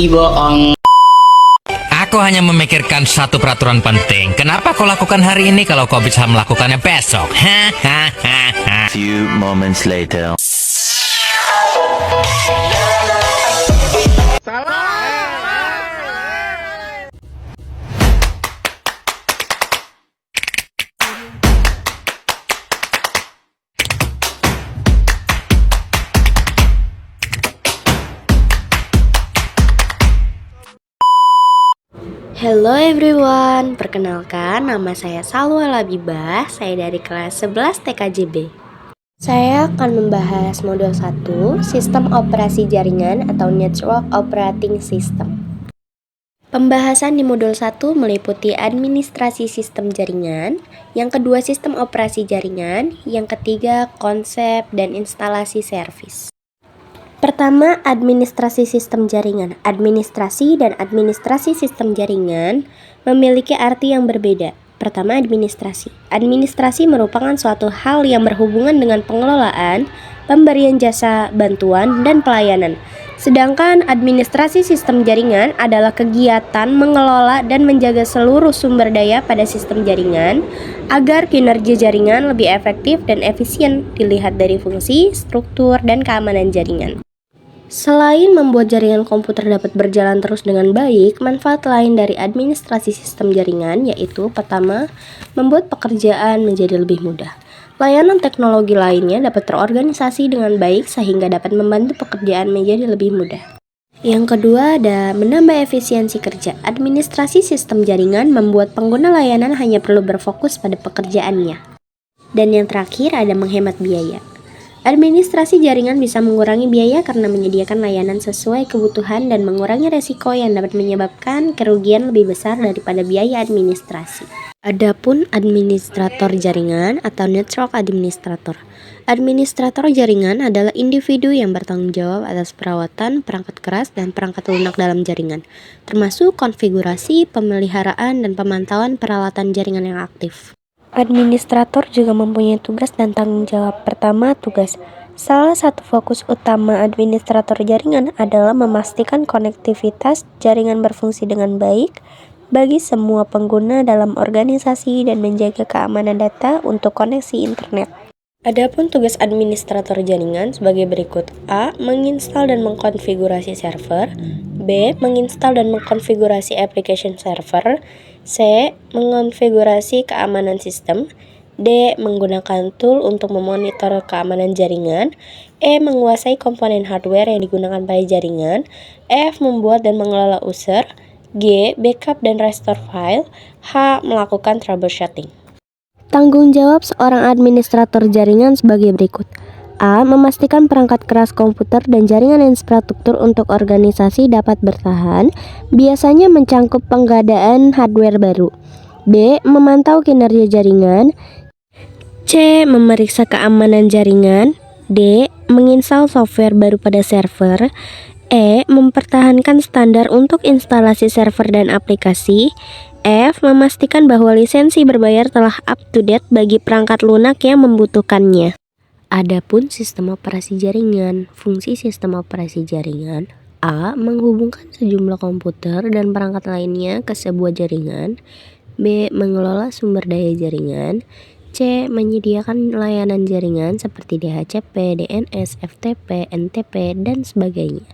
bohong. Aku hanya memikirkan satu peraturan penting. Kenapa kau lakukan hari ini kalau kau bisa melakukannya besok? Few moments later. Hello everyone, perkenalkan nama saya Salwa Labibah, saya dari kelas 11 TKJB. Saya akan membahas modul 1, Sistem Operasi Jaringan atau Network Operating System. Pembahasan di modul 1 meliputi administrasi sistem jaringan, yang kedua sistem operasi jaringan, yang ketiga konsep dan instalasi servis. Pertama, administrasi sistem jaringan. Administrasi dan administrasi sistem jaringan memiliki arti yang berbeda. Pertama, administrasi. Administrasi merupakan suatu hal yang berhubungan dengan pengelolaan, pemberian jasa, bantuan, dan pelayanan. Sedangkan administrasi sistem jaringan adalah kegiatan mengelola dan menjaga seluruh sumber daya pada sistem jaringan agar kinerja jaringan lebih efektif dan efisien dilihat dari fungsi, struktur, dan keamanan jaringan. Selain membuat jaringan komputer dapat berjalan terus dengan baik, manfaat lain dari administrasi sistem jaringan yaitu pertama, membuat pekerjaan menjadi lebih mudah. Layanan teknologi lainnya dapat terorganisasi dengan baik sehingga dapat membantu pekerjaan menjadi lebih mudah. Yang kedua ada menambah efisiensi kerja. Administrasi sistem jaringan membuat pengguna layanan hanya perlu berfokus pada pekerjaannya. Dan yang terakhir ada menghemat biaya. Administrasi jaringan bisa mengurangi biaya karena menyediakan layanan sesuai kebutuhan dan mengurangi resiko yang dapat menyebabkan kerugian lebih besar daripada biaya administrasi. Adapun administrator jaringan atau network administrator. Administrator jaringan adalah individu yang bertanggung jawab atas perawatan perangkat keras dan perangkat lunak dalam jaringan, termasuk konfigurasi, pemeliharaan, dan pemantauan peralatan jaringan yang aktif. Administrator juga mempunyai tugas dan tanggung jawab. Pertama, tugas. Salah satu fokus utama administrator jaringan adalah memastikan konektivitas jaringan berfungsi dengan baik bagi semua pengguna dalam organisasi dan menjaga keamanan data untuk koneksi internet. Adapun tugas administrator jaringan sebagai berikut. A. Menginstal dan mengkonfigurasi server. B. Menginstal dan mengkonfigurasi application server. C. Mengonfigurasi keamanan sistem. D. Menggunakan tool untuk memonitor keamanan jaringan. E. Menguasai komponen hardware yang digunakan pada jaringan. F. Membuat dan mengelola user. G. Backup dan restore file. H. Melakukan troubleshooting. Tanggung jawab seorang administrator jaringan sebagai berikut. A. Memastikan perangkat keras komputer dan jaringan infrastruktur untuk organisasi dapat bertahan, biasanya mencangkup pengadaan hardware baru. B. Memantau kinerja jaringan. C. Memeriksa keamanan jaringan. D. Menginstal software baru pada server. E. Mempertahankan standar untuk instalasi server dan aplikasi. F. Memastikan bahwa lisensi berbayar telah up to date bagi perangkat lunak yang membutuhkannya. Adapun sistem operasi jaringan. Fungsi sistem operasi jaringan. A. Menghubungkan sejumlah komputer dan perangkat lainnya ke sebuah jaringan. B. Mengelola sumber daya jaringan. C. Menyediakan layanan jaringan seperti DHCP, DNS, FTP, NTP, dan sebagainya.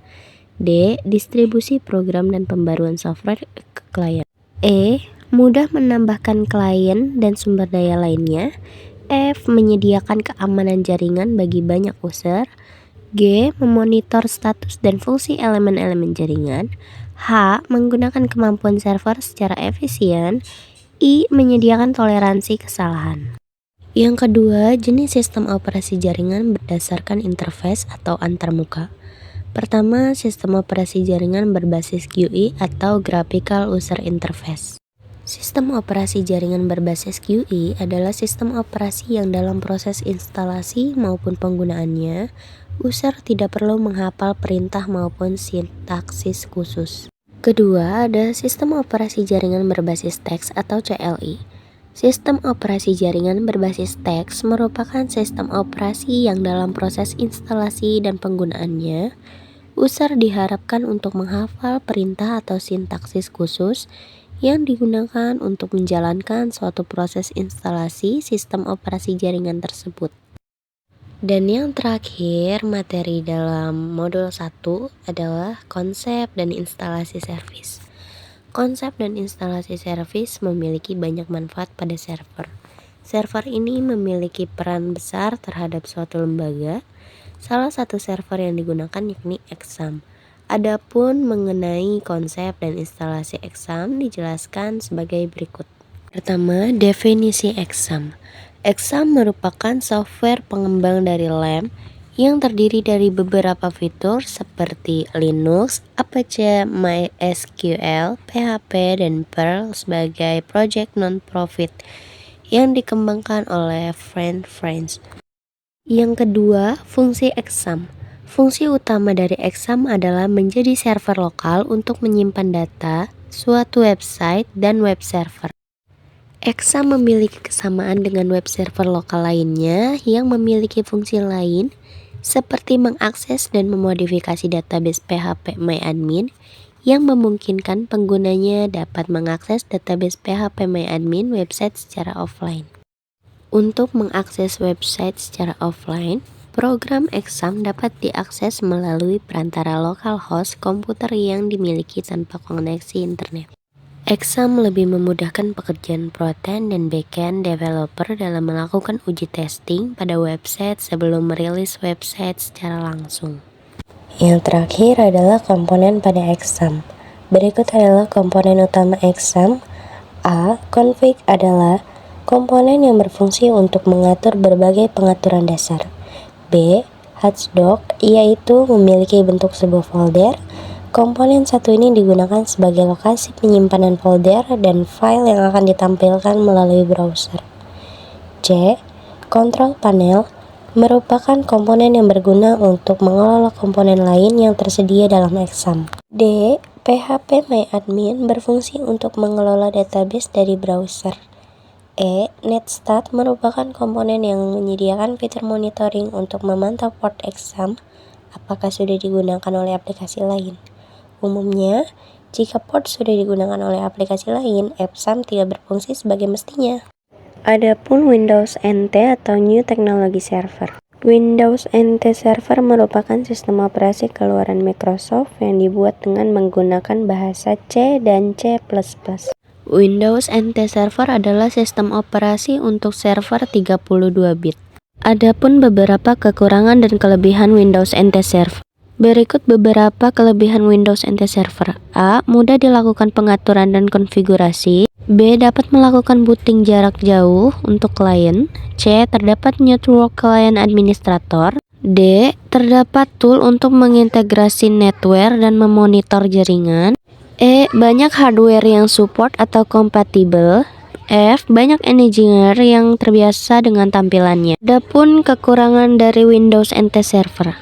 D. Distribusi program dan pembaruan software ke klien. E. Mudah menambahkan klien dan sumber daya lainnya. F. Menyediakan keamanan jaringan bagi banyak user. G. Memonitor status dan fungsi elemen-elemen jaringan. H. Menggunakan kemampuan server secara efisien. I. Menyediakan toleransi kesalahan. Yang kedua, jenis sistem operasi jaringan berdasarkan interface atau antarmuka. Pertama, sistem operasi jaringan berbasis GUI atau Graphical User Interface. Sistem operasi jaringan berbasis GUI adalah sistem operasi yang dalam proses instalasi maupun penggunaannya, user tidak perlu menghafal perintah maupun sintaksis khusus. Kedua, ada sistem operasi jaringan berbasis teks atau CLI. Sistem operasi jaringan berbasis teks merupakan sistem operasi yang dalam proses instalasi dan penggunaannya, User diharapkan untuk menghafal perintah atau sintaksis khusus yang digunakan untuk menjalankan suatu proses instalasi sistem operasi jaringan tersebut. Dan yang terakhir, materi dalam modul 1 adalah konsep dan instalasi servis. Konsep dan instalasi servis memiliki banyak manfaat pada server. Server ini memiliki peran besar terhadap suatu lembaga. Salah satu server yang digunakan yakni exam. Adapun mengenai konsep dan instalasi exam dijelaskan sebagai berikut. Pertama, definisi exam. Exam merupakan software pengembang dari LAMP yang terdiri dari beberapa fitur seperti Linux, Apache, MySQL, PHP, dan Perl sebagai project non-profit yang dikembangkan oleh Friends. Yang kedua, fungsi exam. Fungsi utama dari exam adalah menjadi server lokal untuk menyimpan data, suatu website, dan web server. Exam memiliki kesamaan dengan web server lokal lainnya yang memiliki fungsi lain seperti mengakses dan memodifikasi database PHP MyAdmin yang memungkinkan penggunanya dapat mengakses database PHP MyAdmin website secara offline. Untuk mengakses website secara offline, program exam dapat diakses melalui perantara localhost komputer yang dimiliki tanpa koneksi internet. Exam lebih memudahkan pekerjaan front-end dan back-end developer dalam melakukan uji testing pada website sebelum merilis website secara langsung. Yang terakhir adalah komponen pada exam. Berikut adalah komponen utama exam. A. Config adalah komponen yang berfungsi untuk mengatur berbagai pengaturan dasar. B. Hdoc, yaitu memiliki bentuk sebuah folder. Komponen satu ini digunakan sebagai lokasi penyimpanan folder dan file yang akan ditampilkan melalui browser. C. Control panel merupakan komponen yang berguna untuk mengelola komponen lain yang tersedia dalam exam. D. PHP MyAdmin berfungsi untuk mengelola database dari browser. E. Netstat merupakan komponen yang menyediakan fitur monitoring untuk memantau port exam apakah sudah digunakan oleh aplikasi lain. Umumnya, jika port sudah digunakan oleh aplikasi lain, exam tidak berfungsi sebagai mestinya. Adapun Windows NT atau New Technology Server. Windows NT Server merupakan sistem operasi keluaran Microsoft yang dibuat dengan menggunakan bahasa C dan C++. Windows NT Server adalah sistem operasi untuk server 32 bit. Adapun beberapa kekurangan dan kelebihan Windows NT Server. Berikut beberapa kelebihan Windows NT Server. A. Mudah dilakukan pengaturan dan konfigurasi. B. Dapat melakukan booting jarak jauh untuk klien. C. Terdapat network client administrator. D. Terdapat tool untuk mengintegrasi network dan memonitor jaringan. E. Banyak hardware yang support atau kompatibel. F. Banyak engineer yang terbiasa dengan tampilannya. Adapun kekurangan dari Windows NT Server.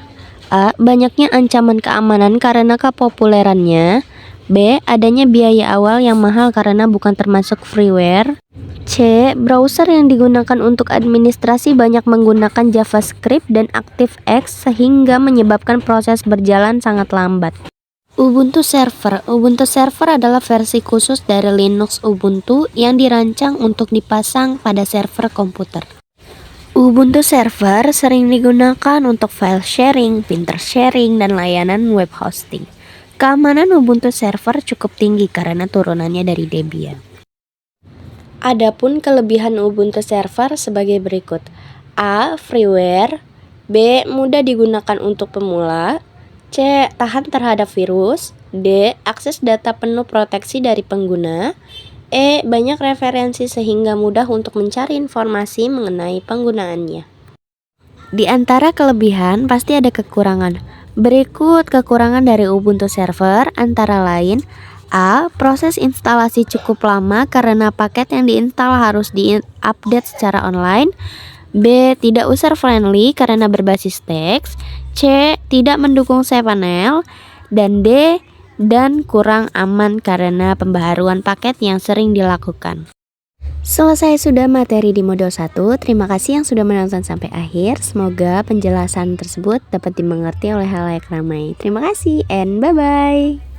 A. Banyaknya ancaman keamanan karena kepopulerannya. B. Adanya biaya awal yang mahal karena bukan termasuk freeware. C. Browser yang digunakan untuk administrasi banyak menggunakan JavaScript dan ActiveX sehingga menyebabkan proses berjalan sangat lambat. Ubuntu Server. Ubuntu Server adalah versi khusus dari Linux Ubuntu yang dirancang untuk dipasang pada server komputer. Ubuntu Server sering digunakan untuk file sharing, printer sharing, dan layanan web hosting. Keamanan Ubuntu Server cukup tinggi karena turunannya dari Debian. Adapun kelebihan Ubuntu Server sebagai berikut. A. Freeware. B. Mudah digunakan untuk pemula. C. Tahan terhadap virus. D. Akses data penuh proteksi dari pengguna. E. Banyak referensi sehingga mudah untuk mencari informasi mengenai penggunaannya. Di antara kelebihan pasti ada kekurangan. Berikut kekurangan dari Ubuntu Server antara lain. A. Proses instalasi cukup lama karena paket yang diinstal harus diupdate secara online. B. Tidak user friendly karena berbasis teks. C. Tidak mendukung cPanel. Dan D. Dan kurang aman karena pembaharuan paket yang sering dilakukan. Selesai sudah materi di modul 1. Terima kasih yang sudah menonton sampai akhir. Semoga penjelasan tersebut dapat dimengerti oleh halayak ramai. Terima kasih and bye-bye.